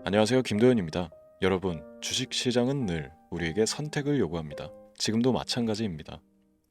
안녕하세요, 김도현입니다. 여러분, 주식시장은 늘 우리에게 선택을 요구합니다. 지금도 마찬가지입니다.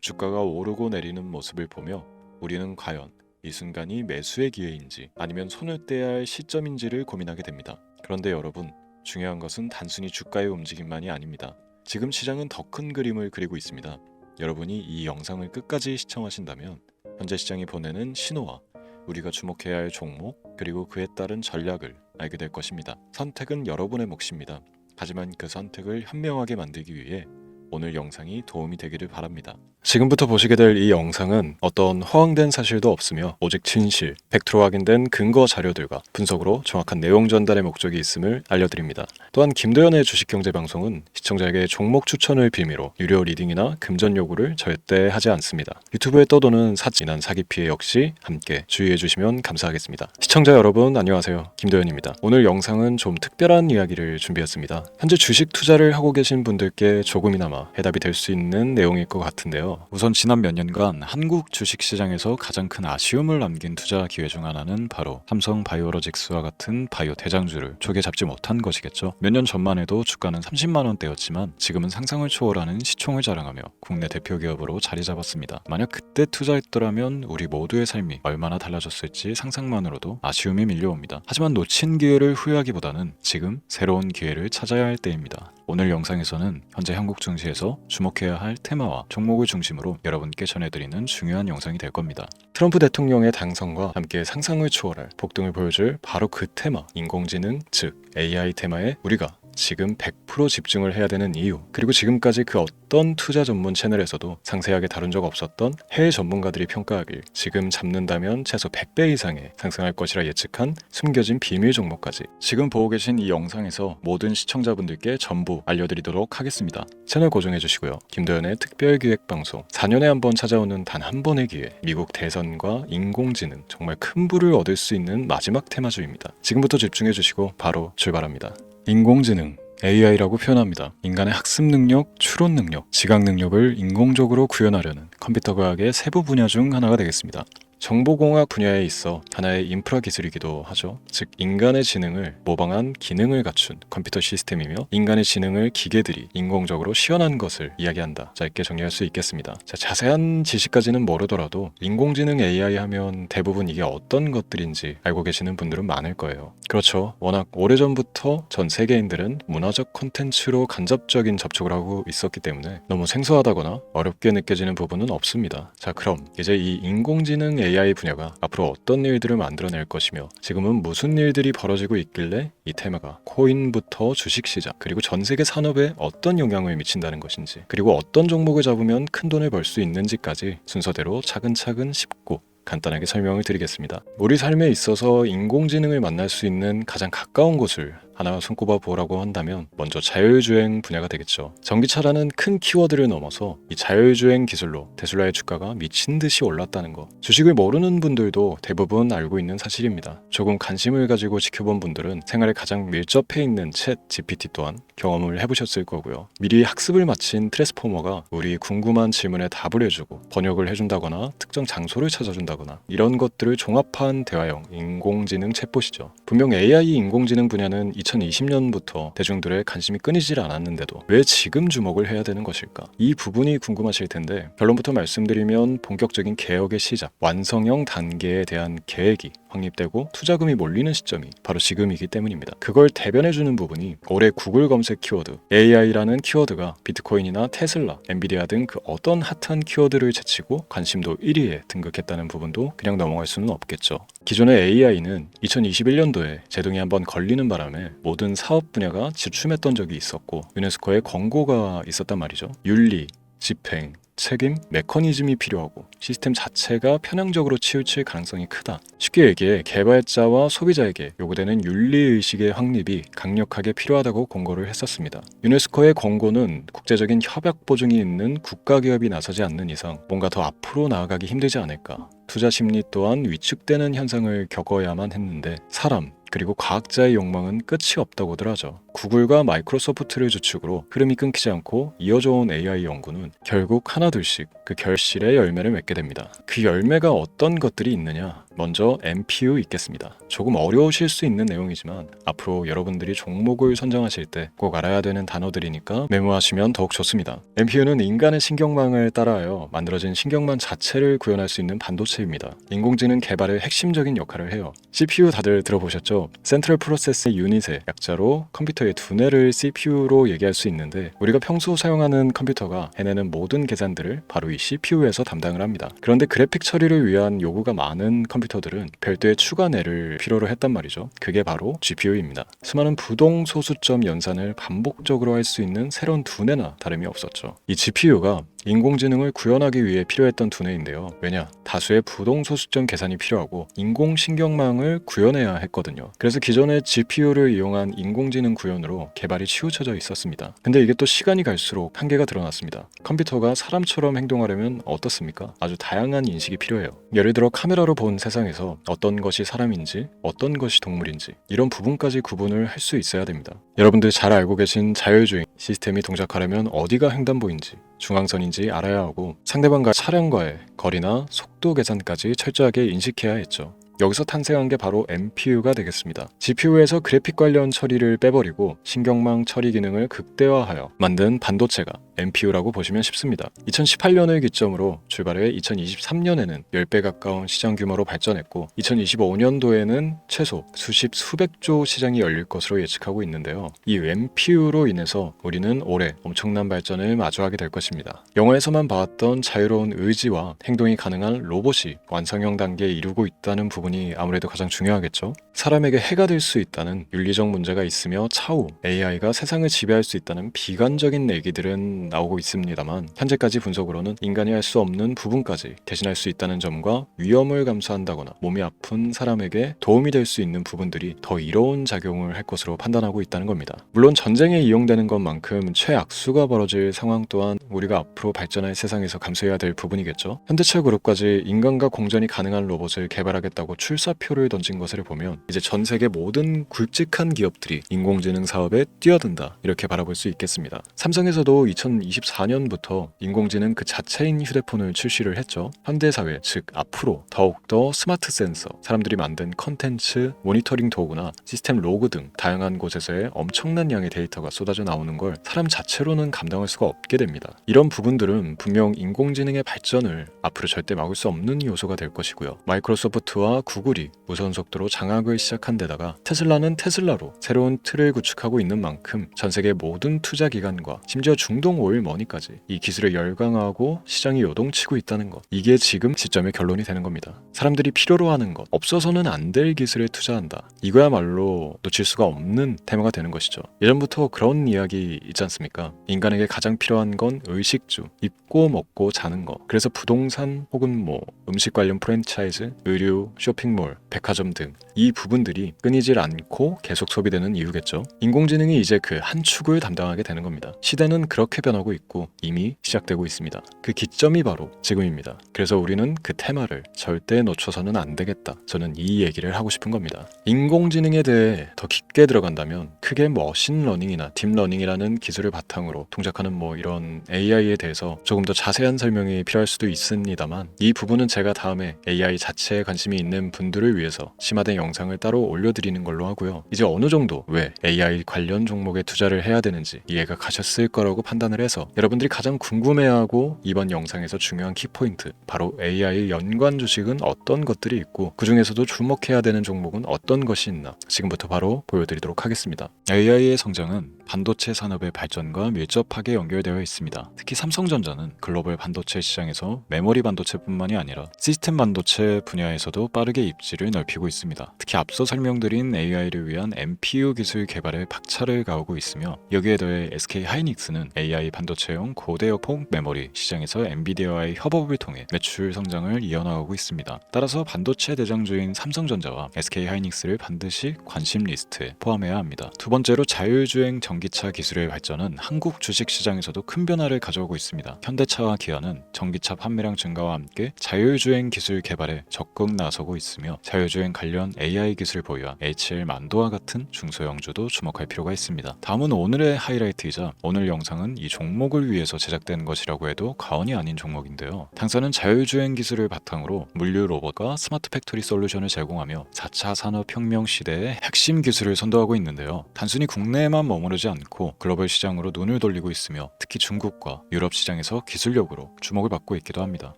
주가가 오르고 내리는 모습을 보며 우리는 과연 이 순간이 매수의 기회인지 아니면 손을 떼야 할 시점인지를 고민하게 됩니다. 그런데 여러분, 중요한 것은 단순히 주가의 움직임만이 아닙니다. 지금 시장은 더 큰 그림을 그리고 있습니다. 여러분이 이 영상을 끝까지 시청하신다면 현재 시장이 보내는 신호와 우리가 주목해야 할 종목 그리고 그에 따른 전략을 알게 될 것입니다. 선택은 여러분의 몫입니다. 하지만 그 선택을 현명하게 만들기 위해 오늘 영상이 도움이 되기를 바랍니다. 지금부터 보시게 될 이 영상은 어떤 허황된 사실도 없으며 오직 진실, 100% 확인된 근거 자료들과 분석으로 정확한 내용 전달의 목적이 있음을 알려드립니다. 또한 김도현의 주식경제방송은 시청자에게 종목 추천을 빌미로 유료 리딩이나 금전 요구를 절대 하지 않습니다. 유튜브에 떠도는 사진한 사기 피해 역시 함께 주의해 주시면 감사하겠습니다. 시청자 여러분 안녕하세요. 김도현입니다. 오늘 영상은 좀 특별한 이야기를 준비했습니다. 현재 주식 투자를 하고 계신 분들께 조금이나마 해답이 될 수 있는 내용일 것 같은데요. 우선 지난 몇 년간 한국 주식시장에서 가장 큰 아쉬움을 남긴 투자 기회 중 하나는 바로 삼성 바이오로직스와 같은 바이오 대장주를 초기에 잡지 못한 것이겠죠. 몇 년 전만 해도 주가는 30만 원대였지만 지금은 상상을 초월하는 시총을 자랑하며 국내 대표 기업으로 자리 잡았습니다. 만약 그때 투자했더라면 우리 모두의 삶이 얼마나 달라졌을지 상상만으로도 아쉬움이 밀려옵니다. 하지만 놓친 기회를 후회하기보다는 지금 새로운 기회를 찾아야 할 때입니다. 오늘 영상에서는 현재 한국 증시에서 주목해야 할 테마와 종목을 중심으로 여러분께 전해드리는 중요한 영상이 될 겁니다. 트럼프 대통령의 당선과 함께 상상을 초월할 폭등을 보여줄 바로 그 테마, 인공지능, 즉 AI 테마에 우리가 지금 100% 집중을 해야 되는 이유, 그리고 지금까지 그 어떤 투자 전문 채널에서도 상세하게 다룬 적 없었던 해외 전문가들이 평가하길 지금 잡는다면 최소 100배 이상의 상승할 것이라 예측한 숨겨진 비밀 종목까지 지금 보고 계신 이 영상에서 모든 시청자분들께 전부 알려드리도록 하겠습니다. 채널 고정해 주시고요. 김도현의 특별기획방송 4년에 한 번 찾아오는 단 한 번의 기회, 미국 대선과 인공지능, 정말 큰 부를 얻을 수 있는 마지막 테마주입니다. 지금부터 집중해 주시고 바로 출발합니다. 인공지능, AI라고 표현합니다. 인간의 학습 능력, 추론 능력, 지각 능력을 인공적으로 구현하려는 컴퓨터 과학의 세부 분야 중 하나가 되겠습니다. 정보공학 분야에 있어 하나의 인프라 기술이기도 하죠. 즉 인간의 지능을 모방한 기능을 갖춘 컴퓨터 시스템이며 인간의 지능을 기계들이 인공적으로 시연한 것을 이야기한다. 짧게 정리할 수 있겠습니다. 자세한 지식까지는 모르더라도 인공지능 AI 하면 대부분 이게 어떤 것들인지 알고 계시는 분들은 많을 거예요. 그렇죠. 워낙 오래전부터 전 세계인들은 문화적 콘텐츠로 간접적인 접촉을 하고 있었기 때문에 너무 생소하다거나 어렵게 느껴지는 부분은 없습니다. 자, 그럼 이제 이 인공지능 AI 분야가 앞으로 어떤 일들을 만들어낼 것이며 지금은 무슨 일들이 벌어지고 있길래 이 테마가 코인부터 주식시장 그리고 전 세계 산업에 어떤 영향을 미친다는 것인지, 그리고 어떤 종목을 잡으면 큰 돈을 벌 수 있는지까지 순서대로 차근차근 쉽고 간단하게 설명을 드리겠습니다. 우리 삶에 있어서 인공지능을 만날 수 있는 가장 가까운 곳을 하나 손꼽아 보라고 한다면 먼저 자율주행 분야가 되겠죠. 전기차라는 큰 키워드를 넘어서 이 자율주행 기술로 테슬라의 주가가 미친 듯이 올랐다는 거, 주식을 모르는 분들도 대부분 알고 있는 사실입니다. 조금 관심을 가지고 지켜본 분들은 생활에 가장 밀접해 있는 챗 GPT 또한 경험을 해보셨을 거고요. 미리 학습을 마친 트랜스포머가 우리 궁금한 질문에 답을 해주고 번역을 해준다거나 특정 장소를 찾아준다거나 이런 것들을 종합한 대화형 인공지능 챗봇이죠. 분명 AI 인공지능 분야는 2020년부터 대중들의 관심이 끊이질 않았는데도 왜 지금 주목을 해야 되는 것일까? 이 부분이 궁금하실 텐데 결론부터 말씀드리면 본격적인 개혁의 시작, 완성형 단계에 대한 계획이 확립되고 투자금이 몰리는 시점이 바로 지금이기 때문입니다. 그걸 대변해주는 부분이 올해 구글 검색 키워드 AI라는 키워드가 비트코인이나 테슬라, 엔비디아 등 그 어떤 핫한 키워드를 제치고 관심도 1위에 등극했다는 부분도 그냥 넘어갈 수는 없겠죠. 기존의 AI는 2021년도에 제동이 한번 걸리는 바람에 모든 사업 분야가 주춤했던 적이 있었고 유네스코의 권고가 있었단 말이죠. 윤리, 집행, 책임, 메커니즘이 필요하고 시스템 자체가 편향적으로 치우칠 가능성이 크다. 쉽게 얘기해 개발자와 소비자에게 요구되는 윤리의식의 확립이 강력하게 필요하다고 권고를 했었습니다. 유네스코의 권고는 국제적인 협약 보증이 있는 국가기업이 나서지 않는 이상 뭔가 더 앞으로 나아가기 힘들지 않을까. 투자 심리 또한 위축되는 현상을 겪어야만 했는데 사람, 그리고 과학자의 욕망은 끝이 없다고들 하죠. 구글과 마이크로소프트를 주축으로 흐름이 끊기지 않고 이어져온 AI 연구는 결국 하나둘씩 그 결실의 열매를 맺게 됩니다. 그 열매가 어떤 것들이 있느냐? 먼저 MPU 있겠습니다. 조금 어려우실 수 있는 내용이지만 앞으로 여러분들이 종목을 선정하실 때 꼭 알아야 되는 단어들이니까 메모하시면 더욱 좋습니다. MPU는 인간의 신경망을 따라하여 만들어진 신경망 자체를 구현할 수 있는 반도체입니다. 인공지능 개발의 핵심적인 역할을 해요. CPU 다들 들어보셨죠? 센트럴 프로세스 유닛의 약자로 컴퓨터의 두뇌를 CPU로 얘기할 수 있는데, 우리가 평소 사용하는 컴퓨터가 해내는 모든 계산들을 바로 이 CPU에서 담당을 합니다. 그런데 그래픽 처리를 위한 요구가 많은 컴퓨터들은 별도의 추가뇌를 필요로 했단 말이죠. 그게 바로 GPU입니다. 수많은 부동 소수점 연산을 반복적으로 할 수 있는 새로운 두뇌나 다름이 없었죠. 이 GPU가 인공지능을 구현하기 위해 필요했던 두뇌인데요. 왜냐? 다수의 부동 소수점 계산이 필요하고 인공신경망을 구현해야 했거든요. 그래서 기존의 GPU를 이용한 인공지능 구현으로 개발이 치우쳐져 있었습니다. 근데 이게 또 시간이 갈수록 한계가 드러났습니다. 컴퓨터가 사람처럼 행동하려면 어떻습니까? 아주 다양한 인식이 필요해요. 예를 들어 카메라로 본 세상에서 어떤 것이 사람인지, 어떤 것이 동물인지, 이런 부분까지 구분을 할 수 있어야 됩니다. 여러분들 잘 알고 계신 자율주행 시스템이 동작하려면 어디가 횡단보인지, 중앙선인지 알아야 하고, 상대방과 차량과의 거리나 속도 계산까지 철저하게 인식해야 했죠. 여기서 탄생한 게 바로 MPU가 되겠습니다. GPU에서 그래픽 관련 처리를 빼버리고 신경망 처리 기능을 극대화하여 만든 반도체가 MPU라고 보시면 쉽습니다. 2018년을 기점으로 출발해 2023년에는 10배 가까운 시장 규모로 발전했고, 2025년도에는 최소 수백조 시장이 열릴 것으로 예측하고 있는데요. 이 MPU로 인해서 우리는 올해 엄청난 발전을 마주하게 될 것입니다. 영화에서만 봐왔던 자유로운 의지와 행동이 가능한 로봇이 완성형 단계에 이르고 있다는 부분이 아무래도 가장 중요하겠죠. 사람에게 해가 될 수 있다는 윤리적 문제가 있으며 차후 AI가 세상을 지배할 수 있다는 비관적인 얘기들은 나오고 있습니다만, 현재까지 분석으로는 인간이 할 수 없는 부분까지 대신할 수 있다는 점과 위험을 감수한다거나 몸이 아픈 사람에게 도움이 될 수 있는 부분들이 더 이로운 작용을 할 것으로 판단하고 있다는 겁니다. 물론 전쟁에 이용되는 것만큼 최악수가 벌어질 상황 또한 우리가 앞으로 발전할 세상에서 감수해야 될 부분이겠죠. 현대차 그룹까지 인간과 공전이 가능한 로봇을 개발하겠다고 출사표를 던진 것을 보면 이제 전 세계 모든 굵직한 기업들이 인공지능 사업에 뛰어든다, 이렇게 바라볼 수 있겠습니다. 삼성에서도 2024년부터 인공지능 그 자체인 휴대폰을 출시를 했죠. 현대사회, 즉 앞으로 더욱더 스마트 센서, 사람들이 만든 컨텐츠, 모니터링 도구나 시스템 로그 등 다양한 곳에서의 엄청난 양의 데이터가 쏟아져 나오는 걸 사람 자체로는 감당할 수가 없게 됩니다. 이런 부분들은 분명 인공지능의 발전을 앞으로 절대 막을 수 없는 요소가 될 것이고요. 마이크로소프트와 구글이 무선 속도로 장악을 시작한 데다가 테슬라는 테슬라로 새로운 틀을 구축하고 있는 만큼 전 세계 모든 투자 기관과 심지어 중동 오일머니까지 이 기술에 열광하고 시장이 요동치고 있다는 것, 이게 지금 시점의 결론이 되는 겁니다. 사람들이 필요로 하는 것, 없어서는 안 될 기술에 투자한다, 이거야말로 놓칠 수가 없는 테마가 되는 것이죠. 예전부터 그런 이야기 있지 않습니까? 인간에게 가장 필요한 건 의식주, 입고 먹고 자는 것. 그래서 부동산 혹은 음식 관련 프랜차이즈, 의류, 쇼핑몰, 백화점 등 이 부분들이 끊이질 않고 계속 소비되는 이유겠죠. 인공지능이 이제 그 한 축을 담당하게 되는 겁니다. 시대는 그렇게 변하고 있고 이미 시작되고 있습니다. 그 기점이 바로 지금입니다. 그래서 우리는 그 테마를 절대 놓쳐서는 안 되겠다, 저는 이 얘기를 하고 싶은 겁니다. 인공지능에 대해 더 깊게 들어간다면 크게 머신러닝이나 딥러닝이라는 기술을 바탕으로 동작하는 이런 AI에 대해서 조금 더 자세한 설명이 필요할 수도 있습니다만, 이 부분은 제가 다음에 AI 자체에 관심이 있는 분들을 위해서 심화된 영상을 따로 올려드리는 걸로 하고요. 이제 어느 정도 왜 AI 관련 종목에 투자를 해야 되는지 이해가 가셨을 거라고 판단을 해서, 여러분들이 가장 궁금해하고 이번 영상에서 중요한 키포인트, 바로 AI 연관 주식은 어떤 것들이 있고 그 중에서도 주목해야 되는 종목은 어떤 것이 있나, 지금부터 바로 보여드리도록 하겠습니다. AI의 성장은 반도체 산업의 발전과 밀접하게 연결되어 있습니다. 특히 삼성전자는 글로벌 반도체 시장에서 메모리 반도체뿐만이 아니라 시스템 반도체 분야에서도 빠르게 입지를 넓히고 있습니다. 특히 앞서 설명드린 AI를 위한 MPU 기술 개발에 박차를 가하고 있으며, 여기에 더해 SK 하이닉스는 AI 반도체용 고대역폭 메모리 시장에서 엔비디아와의 협업을 통해 매출 성장을 이어나가고 있습니다. 따라서 반도체 대장주인 삼성전자와 SK 하이닉스를 반드시 관심 리스트에 포함해야 합니다. 두 번째로 자율주행 전기차 기술의 발전은 한국 주식시장에서도 큰 변화를 가져오고 있습니다. 현대차와 기아는 전기차 판매량 증가와 함께 자율주행 기술 개발에 적극 나서고 있으며 자율주행 관련 AI 기술 보유한 HL 만도와 같은 중소형주도 주목할 필요가 있습니다. 다음은 오늘의 하이라이트이자 오늘 영상은 이 종목을 위해서 제작된 것이라고 해도 과언이 아닌 종목인데요. 당사는 자율주행 기술을 바탕으로 물류 로봇과 스마트 팩토리 솔루션을 제공하며 4차 산업혁명 시대의 핵심 기술을 선도하고 있는데요. 단순히 국내에만 머무르지 않고 글로벌 시장으로 눈을 돌리고 있으며 특히 중국과 유럽 시장에서 기술력으로 주목을 받고 있기도 합니다.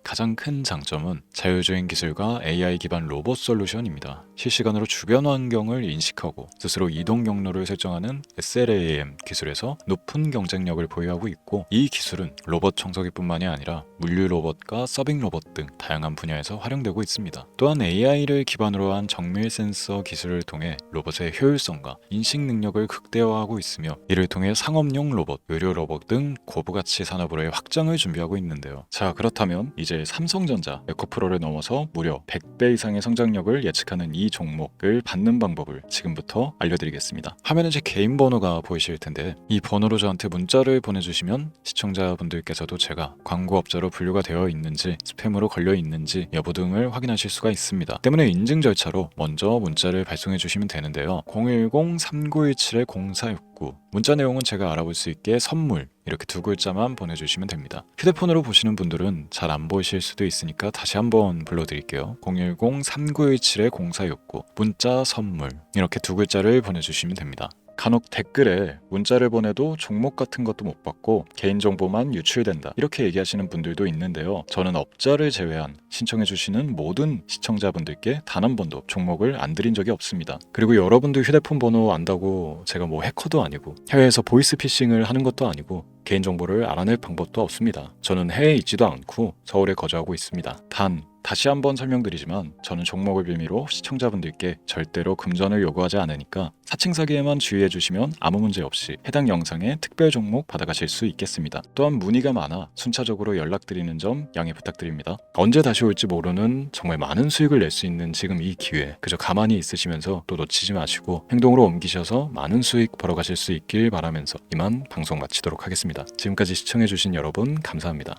가장 큰 장점은 자율주행 기술과 AI 기반 로봇 솔루션입니다. 실시간으로 주변 환경을 인식하고 스스로 이동 경로를 설정하는 SLAM 기술에서 높은 경쟁력을 보유하고 있고, 이 기술은 로봇 청소기뿐만이 아니라 물류 로봇과 서빙 로봇 등 다양한 분야에서 활용되고 있습니다. 또한 AI를 기반으로 한 정밀 센서 기술을 통해 로봇의 효율성과 인식 능력을 극대화하고 있으며, 이를 통해 상업용 로봇, 의료 로봇 등 고부가치 산업으로의 확장을 준비하고 있는데요. 자, 그렇다면 이제 삼성전자 에코프로를 넘어서 무려 100배 이상의 성장력을 예측하는 이 종목을 받는 방법을 지금부터 알려드리겠습니다. 화면에 제 개인 번호가 보이실 텐데, 이 번호로 저한테 문자를 보내주시면 시청자분들께서도 제가 광고업자로 분류가 되어 있는지 스팸으로 걸려 있는지 여부 등을 확인하실 수가 있습니다. 때문에 인증 절차로 먼저 문자를 발송해 주시면 되는데요. 010-3917-0469 문자 내용은 제가 알아볼 수 있게 선물 이렇게 두 글자만 보내주시면 됩니다. 휴대폰으로 보시는 분들은 잘 안 보이실 수도 있으니까 다시 한번 불러드릴게요. 010-3917-0469 문자 선물 이렇게 두 글자를 보내주시면 됩니다. 간혹 댓글에 문자를 보내도 종목 같은 것도 못 받고 개인정보만 유출된다 이렇게 얘기하시는 분들도 있는데요. 저는 업자를 제외한 신청해주시는 모든 시청자분들께 단 한 번도 종목을 안 드린 적이 없습니다. 그리고 여러분들 휴대폰 번호 안다고 제가 뭐 해커도 아니고 해외에서 보이스피싱을 하는 것도 아니고 개인정보를 알아낼 방법도 없습니다. 저는 해외에 있지도 않고 서울에 거주하고 있습니다. 다시 한번 설명드리지만 저는 종목을 빌미로 시청자분들께 절대로 금전을 요구하지 않으니까 사칭 사기에만 주의해 주시면 아무 문제 없이 해당 영상에 특별 종목 받아가실 수 있겠습니다. 또한 문의가 많아 순차적으로 연락드리는 점 양해 부탁드립니다. 언제 다시 올지 모르는 정말 많은 수익을 낼 수 있는 지금 이 기회 그저 가만히 있으시면서 또 놓치지 마시고 행동으로 옮기셔서 많은 수익 벌어가실 수 있길 바라면서 이만 방송 마치도록 하겠습니다. 지금까지 시청해 주신 여러분 감사합니다.